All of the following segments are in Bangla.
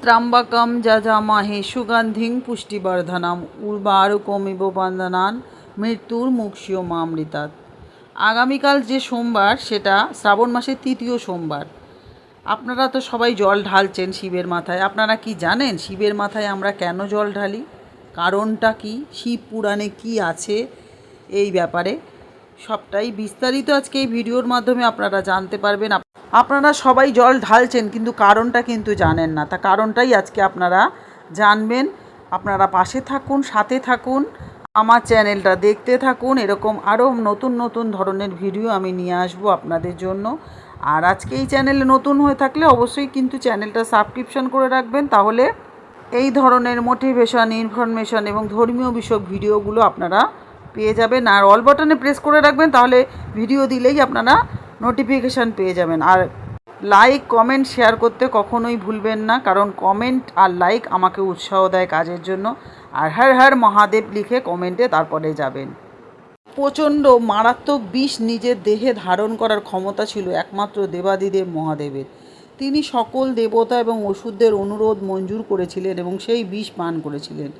ত্র্যম্বকম যজামহে সুগন্ধিং পুষ্টিবর্ধনম উর্বারুকমিব বন্দনান মৃত্যুর্মুক্ষীয়মামৃতাৎ। আগামীকাল যে সোমবার সেটা শ্রাবণ মাসের তৃতীয় সোমবার। আপনারা তো সবাই জল ঢালছেন শিবের মাথায়। আপনারা কি জানেন শিবের মাথায় আমরা কেন জল ঢালি, কারণটা কি, শিব পুরাণে কি আছে এই ব্যাপারে সবটাই বিস্তারিত আজকে এই ভিডিওর মাধ্যমে আপনারা জানতে পারবেন। আপনারা সবাই জল ঢালছেন কিন্তু কারণটা কিন্তু জানেন না, তা কারণটাই আজকে আপনারা জানবেন। আপনারা পাশে থাকুন, সাথে থাকুন, আমার চ্যানেলটা দেখতে থাকুন। এরকম আরও নতুন নতুন ধরনের ভিডিও আমি নিয়ে আসবো আপনাদের জন্য। আর আজকে এই চ্যানেলে নতুন হয়ে থাকলে অবশ্যই কিন্তু চ্যানেলটা সাবস্ক্রিপশন করে রাখবেন, তাহলে এই ধরনের মোটিভেশন, ইনফরমেশন এবং ধর্মীয় বিষয়ক ভিডিওগুলো আপনারা পেয়ে যাবেন। আর অল বাটনে প্রেস করে রাখবেন, তাহলে ভিডিও দিলেই আপনারা নোটিফিকেশান পেয়ে যাবেন। আর লাইক, কমেন্ট, শেয়ার করতে কখনোই ভুলবেন না, কারণ কমেন্ট আর লাইক আমাকে উৎসাহ দেয় কাজের জন্য। আর হর হর মহাদেব লিখে কমেন্টে তারপরে যাবেন। প্রচণ্ড মারাত্মক বিষ নিজের দেহে ধারণ করার ক্ষমতা ছিল একমাত্র দেবাদিদেব মহাদেবের। তিনি সকল দেবতা এবং অসুরদের অনুরোধ মঞ্জুর করেছিলেন এবং সেই বিষ পান করেছিলেন।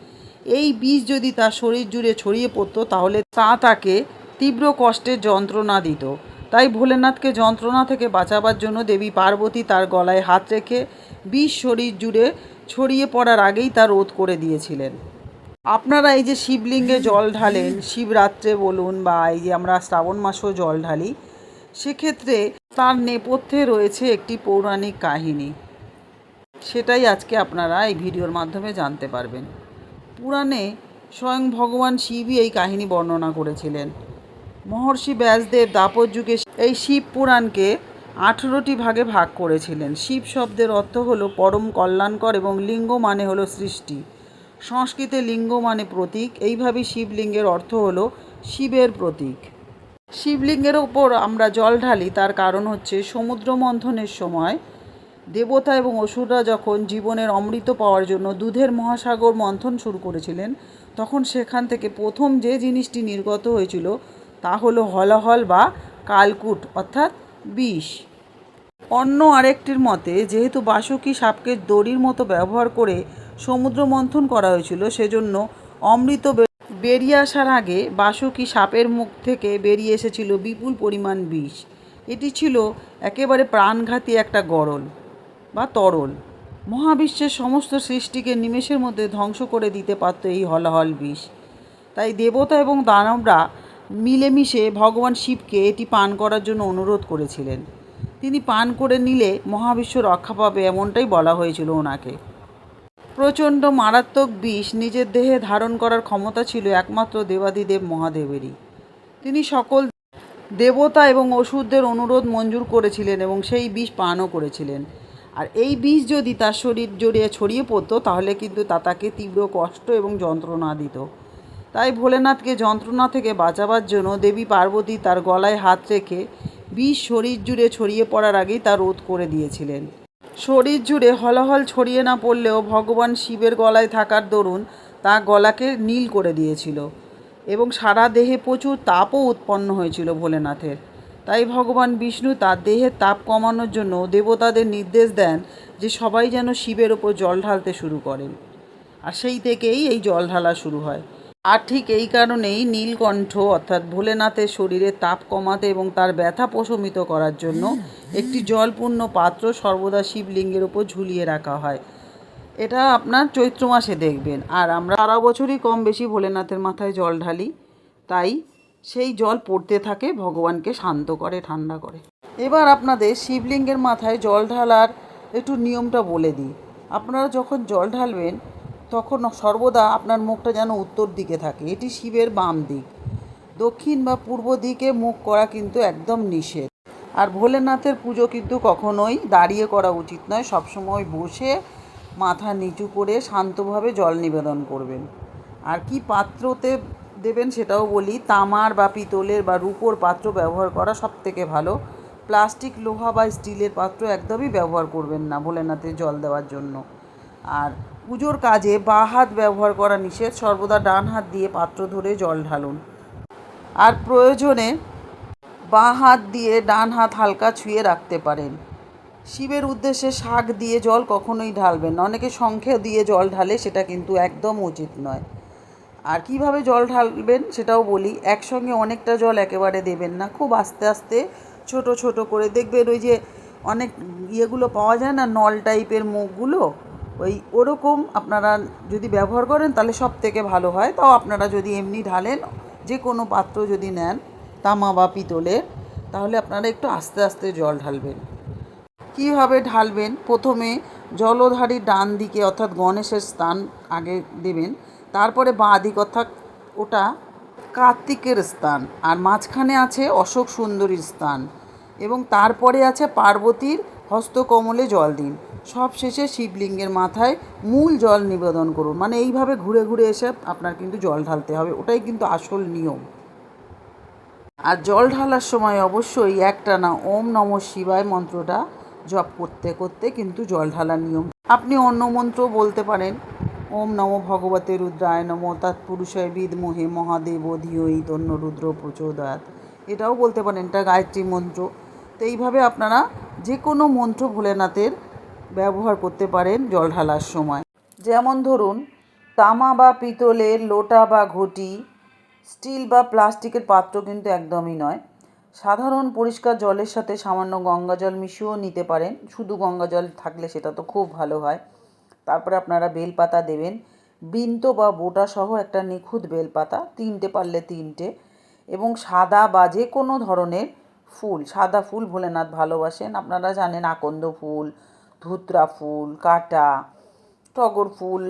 এই বিষ যদি তার শরীর জুড়ে ছড়িয়ে পড়তো তাহলে তাকে তীব্র কষ্টের যন্ত্রণা দিত। তাই ভোলেনাথকে যন্ত্রণা থেকে বাঁচাবার জন্য দেবী পার্বতী তার গলায় হাত রেখে বিষ শরীর জুড়ে ছড়িয়ে পড়ার আগেই তা রোধ করে দিয়েছিলেন। আপনারা এই যে শিবলিঙ্গে জল ঢালেন, শিবরাত্রে বলুন বা এই যে আমরা শ্রাবণ মাসেও জল ঢালি, সেক্ষেত্রে তার নেপথ্যে রয়েছে একটি পৌরাণিক কাহিনী। সেটাই আজকে আপনারা এই ভিডিওর মাধ্যমে জানতে পারবেন। পুরাণে স্বয়ং ভগবান শিবই এই কাহিনী বর্ণনা করেছিলেন। মহর্ষি ব্যাসদেব দাপর যুগে এই শিব পুরাণকে 18টি ভাগে ভাগ করেছিলেন। শিব শব্দের অর্থ হলো পরম কল্যাণকর এবং লিঙ্গ মানে হলো সৃষ্টি। সংস্কৃতে লিঙ্গ মানে প্রতীক। এইভাবে শিবলিঙ্গের অর্থ হলো শিবের প্রতীক। শিবলিঙ্গের ওপর আমরা জল ঢালি, তার কারণ হচ্ছে সমুদ্র মন্থনের সময় দেবতা এবং অসুররা যখন জীবনের অমৃত পাওয়ার জন্য দুধের মহাসাগর মন্থন শুরু করেছিলেন, তখন সেখান থেকে প্রথম যে জিনিসটি নির্গত হয়েছিল তা হলো হলাহল বা কালকুট অর্থাৎ বিষ। অন্য আরেকটির মতে যেহেতু বাসুকী সাপকে দড়ির মতো ব্যবহার করে সমুদ্র মন্থন করা হয়েছিল, সেজন্য অমৃত বেরিয়ে আসার আগে বাসুকী সাপের মুখ থেকে বেরিয়ে এসেছিল বিপুল পরিমাণ বিষ। এটি ছিল একেবারে প্রাণঘাতী একটা গরল বা তরল। মহাবিশ্বের সমস্ত সৃষ্টিকে নিমেষের মধ্যে ধ্বংস করে দিতে পারত এই হলাহল বিষ। তাই দেবতা এবং দানবরা মিলেমিশে ভগবান শিবকে এটি পান করার জন্য অনুরোধ করেছিলেন। তিনি পান করে নিলে মহাবিশ্ব রক্ষা পাবে, এমনটাই বলা হয়েছিল ওনাকে। প্রচণ্ড মারাত্মক বিষ নিজের দেহে ধারণ করার ক্ষমতা ছিল একমাত্র দেবাদিদেব মহাদেবেরই। তিনি সকল দেবতা এবং অসুরদের অনুরোধ মঞ্জুর করেছিলেন এবং সেই বিষ পানও করেছিলেন। আর এই বিষ যদি তার শরীর জুড়ে ছড়িয়ে পড়তো তাহলে কিন্তু তা তাকে তীব্র কষ্ট এবং যন্ত্রণা দিত। তাই ভোলেনাথকে যন্ত্রণা থেকে বাঁচাবার জন্য দেবী পার্বতী তার গলায় হাত রেখে বিষ শরীর জুড়ে ছড়িয়ে পড়ার আগেই তা রোধ করে দিয়েছিলেন। শরীর জুড়ে হলাহল ছড়িয়ে না পড়লেও ভগবান শিবের গলায় থাকার দরুন তা গলাকে নীল করে দিয়েছিল এবং সারা দেহে প্রচুর তাপও উৎপন্ন হয়েছিল ভোলেনাথের। তাই ভগবান বিষ্ণু তার দেহের তাপ কমানোর জন্য দেবতাদের নির্দেশ দেন যে সবাই যেন শিবের ওপর জল ঢালতে শুরু করেন। আর সেই থেকেই এই জল ঢালা শুরু হয়। আর ঠিক এই কারণেই নীলকণ্ঠ অর্থাৎ ভোলেনাথের শরীরে তাপ কমাতে এবং তার ব্যথা প্রশমিত করার জন্য একটি জলপূর্ণ পাত্র সর্বদা শিবলিঙ্গের ওপর ঝুলিয়ে রাখা হয়। এটা আপনার চৈত্র মাসে দেখবেন। আর আমরা সারা বছরই কম বেশি ভোলেনাথের মাথায় জল ঢালি, তাই সেই জল পড়তে থাকে, ভগবানকে শান্ত করে, ঠান্ডা করে। এবার আপনাদের শিবলিঙ্গের মাথায় জল ঢালার একটু নিয়মটা বলে দিই। আপনারা যখন জল ঢালবেন তখন সর্বদা আপনার মুখটা যেন উত্তর দিকে থাকে। এটি শিবের বাম দিক। দক্ষিণ বা পূর্ব দিকে মুখ করা কিন্তু একদম নিষেধ। আর ভোলেনাথের পুজো কিন্তু কখনোই দাঁড়িয়ে করা উচিত নয়। সবসময় বসে মাথা নিচু করে শান্তভাবে জল নিবেদন করবেন। আর কি পাত্রতে দেবেন সেটাও বলি। তামার বা পিতলের বা রূপোর পাত্র ব্যবহার করা সবথেকে ভালো। প্লাস্টিক, লোহা বা স্টিলের পাত্র একদমই ব্যবহার করবেন না ভোলেনাথের জল দেওয়ার জন্য। আর পুজোর কাজে বাঁ হাত ব্যবহার করা নিষেধ। সর্বদা ডান হাত দিয়ে পাত্র ধরে জল ঢালুন। আর প্রয়োজনে বাঁ হাত দিয়ে ডান হাত হালকা ছুঁয়ে রাখতে পারেন। শিবের উদ্দেশ্যে শাক দিয়ে জল কখনোই ঢালবেন না। অনেকে শঙ্খে দিয়ে জল ঢালে, সেটা কিন্তু একদম উচিত নয়। আর কিভাবে জল ঢালবেন সেটাও বলি। একসঙ্গে অনেকটা জল একেবারে দেবেন না, খুব আস্তে আস্তে ছোট ছোট করে। দেখবেন ওই যে অনেক ইয়েগুলো পাওয়া যায় না, নল টাইপের মুখগুলো, ওরকম আপনারা যদি ব্যবহার করেন তাহলে সব থেকে ভালো হয়। তাও আপনারা যদি এমনি ঢালেন, যে কোনো পাত্র যদি নেন, তামা বা পিতলের, তাহলে আপনারা একটু আস্তে আস্তে জল ঢালবেন। কীভাবে ঢালবেন? প্রথমে জলধারীর ডান দিকে অর্থাৎ গণেশের স্থান আগে দেবেন, তারপরে বাঁ দিক অর্থাৎ ওটা কার্তিকের স্থান, আর মাঝখানে আছে অশোক সুন্দরীর স্থান, এবং তারপরে আছে পার্বতীর হস্তকমলে জল দিন। সব শেষে শিবলিঙ্গের মাথায় মূল জল নিবেদন করুন। মানে এইভাবে ঘুরে ঘুরে এসে আপনার কিন্তু জল ঢালতে হবে, ওটাই কিন্তু আসল নিয়ম। আর জল ঢালার সময় অবশ্যই একটানা ওম নমঃ শিবায় মন্ত্রটা জপ করতে করতে কিন্তু জল ঢালার নিয়ম। আপনি অন্য মন্ত্র বলতে পারেন, ওম নমো ভগবতে রুদ্রায় নমো তৎপুরুষায় বিদ্মহে মহাদেব ধিয়ৈ তন্ন রুদ্র প্রচোদয়াৎ, এটাও বলতে পারেন, এটা গায়ত্রী মন্ত্র। তো এইভাবে আপনারা যে কোনো মন্ত্র ভোলেনাথের ব্যবহার করতে পারেন জল ঢালার সময়। যেমন ধরুন, তামা বা পিতলের লোটা বা ঘটি, স্টিল বা প্লাস্টিকের পাত্র কিন্তু একদমই নয়। সাধারণ পরিষ্কার জলের সাথে সামান্য গঙ্গা জল মিশিয়েও নিতে পারেন। শুধু গঙ্গা জল থাকলে সেটা তো খুব ভালো হয়। তারপরে আপনারা বেলপাতা দেবেন, বৃন্ত বা বোটা সহ একটা নিখুঁত বেলপাতা, 3টে পারলে 3টে, এবং সাদা বা যে কোনো ধরনের ফুল। সাদা ফুল ভোলেনাথ ভালোবাসেন, আপনারা জানেন, আকন্দ ফুল, ধুতরা ফুল, কাঁটা, টগর ফুল,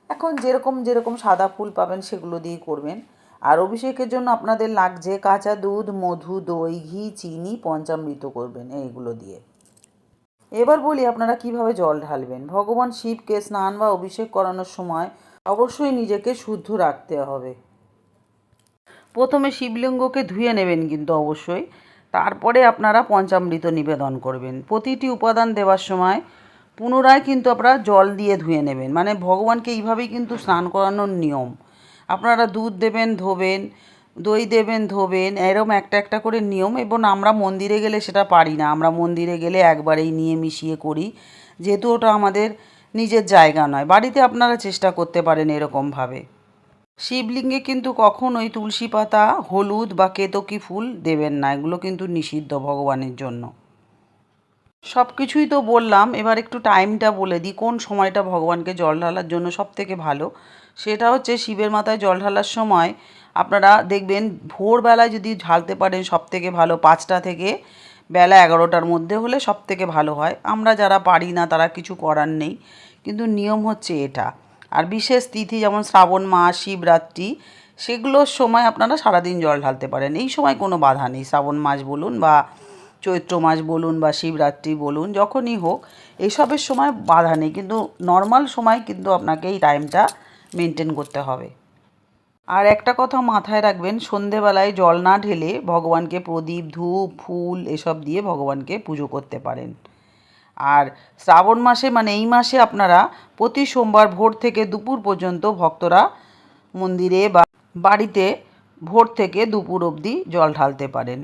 এখন যেরকম যেরকম সাদা ফুল পাবেন সেগুলো দিয়ে করবেন। আর অভিষেকের জন্য আপনাদের লাগছে কাঁচা দুধ, মধু, দই, ঘি, চিনি, পঞ্চামৃত করবেন এইগুলো দিয়ে। এবার বলি আপনারা কিভাবে জল ঢালবেন। ভগবান শিবকে স্নান বা অভিষেক করানোর সময় অবশ্যই নিজেকে শুদ্ধ রাখতে হবে। প্রথমে শিবলিঙ্গকে ধুয়ে নেবেন কিন্তু অবশ্যই, তারপরে আপনারা পঞ্চামৃত নিবেদন করবেন। প্রতিটি উপাদান দেওয়ার সময় পুনরায় কিন্তু আপনারা জল দিয়ে ধুয়ে নেবেন। মানে ভগবানকে এইভাবেই কিন্তু স্নান করানোর নিয়ম। আপনারা দুধ দেবেন, ধোবেন, দই দেবেন, ধোবেন, এরম একটা একটা করে নিয়ম। এবং আমরা মন্দিরে গেলে সেটা পারি না, আমরা মন্দিরে গেলে একবারেই নিয়ে মিশিয়ে করি, যেহেতু ওটা আমাদের নিজের জায়গা নয়। বাড়িতে আপনারা চেষ্টা করতে পারেন এরকমভাবে। শিবলিঙ্গে কিন্তু কখনোই তুলসী পাতা, হলুদ বা কেতকী ফুল দেবেন না, এগুলো কিন্তু নিষিদ্ধ ভগবানের জন্য। সব কিছুই তো বললাম, এবার একটু টাইমটা বলে দিই, কোন সময়টা ভগবানকে জল ঢালার জন্য সবথেকে ভালো। সেটা হচ্ছে শিবের মাথায় জল ঢালার সময় আপনারা দেখবেন ভোরবেলায় যদি ঢালতে পারেন সবথেকে ভালো, 5টা থেকে বেলা 11টার মধ্যে হলে সবথেকে ভালো হয়। আমরা যারা পারি না তারা কিছু করার নেই, কিন্তু নিয়ম হচ্ছে এটা। আর বিশেষ তিথি যেমন শ্রাবণ মাস, শিবরাত্রি, সেগুলোর সময় আপনারা সারাদিন জল ঢালতে পারেন। এই সময় কোনো বাধা নেই, শ্রাবণ মাস বলুন বা চৈত্র মাস বলুন বা শিবরাত্রি বলুন, যখনই হোক এইসবের সময় বাধা নেই, কিন্তু নর্মাল সময় কিন্তু আপনাকে এই টাইমটা মেনটেন করতে হবে। আর একটা কথা মাথায় রাখবেন, সন্ধেবেলায় জল না ঢেলে ভগবানকে প্রদীপ, ধূপ, ফুল এসব দিয়ে ভগবানকে পুজো করতে পারেন। আর শ্রাবণ মাসে মানে এই মাসে আপনারা প্রতি সোমবার ভোর থেকে দুপুর পর্যন্ত ভক্তরা মন্দিরে বা বাড়িতে ভোর থেকে দুপুর অবধি জল ঢালতে পারেন।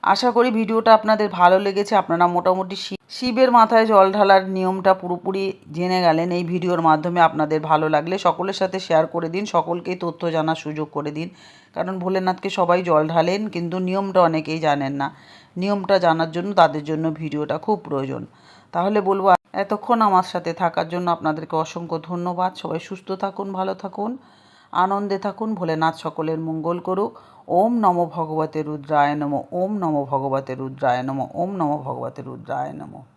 আশা করি ভিডিওটা আপনাদের ভালো লেগেছে। আপনারা মোটামুটি শিবের মাথায় জল ঢালার নিয়মটা পুরোপুরি জেনে গেলেন। এই ভিডিওর মাধ্যমে আপনাদের ভালো লাগলে সকলের সাথে শেয়ার করে দিন, সকলকেই তথ্য জানার সুযোগ করে দিন। কারণ ভোলেনাথকে সবাই জল ঢালেন, কিন্তু নিয়মটা অনেকেই জানেন না। নিয়মটা জানার জন্য তাদের জন্য ভিডিওটা খুব প্রয়োজন। তাহলে বলবো, এতক্ষণ আমার সাথে থাকার জন্য আপনাদেরকে অসংখ্য ধন্যবাদ। সবাই সুস্থ থাকুন, ভালো থাকুন, আনন্দে থাকুন। ভোলেনাথ সকলের মঙ্গল করুক। ওম নমো ভগবতে রুদ্রায় নমঃ। ওম নমো ভগবতে রুদ্রায় নমঃ। ওম নমো ভগবতে রুদ্রায় নমঃ।